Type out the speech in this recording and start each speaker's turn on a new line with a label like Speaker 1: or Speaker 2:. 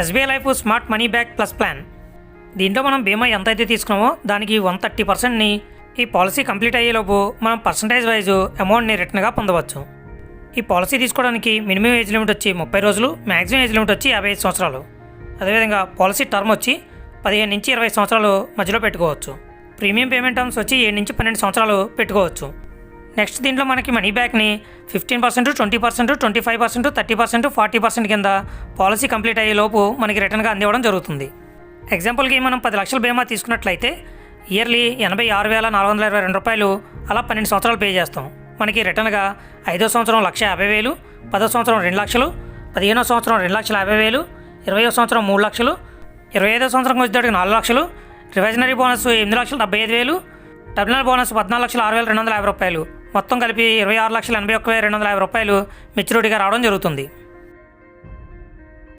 Speaker 1: SBI life smart money back plus plan. దీంట్లో మనం బీమా ఎంతైతే తీసుకున్నామో దానికి 130%ని ఈ పాలసీ కంప్లీట్ అయ్యేలోపు మనం పర్సంటేజ్ వైజ్ అమౌంట్ని రిటర్న్గా పొందవచ్చు. ఈ పాలసీ తీసుకోవడానికి మినిమం ఏజ్ లిమిట్ వచ్చి 30 రోజులు, మ్యాక్సిమం ఏజ్ లిమిట్ వచ్చి 55 సంవత్సరాలు. అదేవిధంగా పాలసీ టర్మ్ వచ్చి 15 నుంచి 20 సంవత్సరాలు మధ్యలో పెట్టుకోవచ్చు. ప్రీమియం పేమెంట్ టర్మ్స్ వచ్చి 7 నుంచి 12 సంవత్సరాలు పెట్టుకోవచ్చు. నెక్స్ట్ దీంట్లో మనకి మనీ బ్యాక్ని 15%, 20%, 25%, 30%, 40% కింద పాలసీ కంప్లీట్ అయ్యేలోపు మనకి రిటర్న్గా అందివ్వడం జరుగుతుంది. ఎగ్జాంపుల్కి మనం 10 లక్షల బీమా తీసుకున్నట్లయితే ఇయర్లీ 86,422 రూపాయలు అలా 12 సంవత్సరాలు పే చేస్తాం. మనకి రిటర్న్గా 5వ సంవత్సరం 1,50,000, 10వ సంవత్సరం 2 లక్షలు, 15వ సంవత్సరం 2,50,000, 20వ సంవత్సరం 3 లక్షలు, 25వ సంవత్సరం వచ్చేటికి 4 లక్షలు, రివైజనరీ బోనస్ 8,75,000, టర్మినల్ బోనస్ 14,06,250 రూపాయలు, మొత్తం కలిపి 26,81,250 రూపాయలు మెచ్యూరిటీగా రావడం జరుగుతుంది.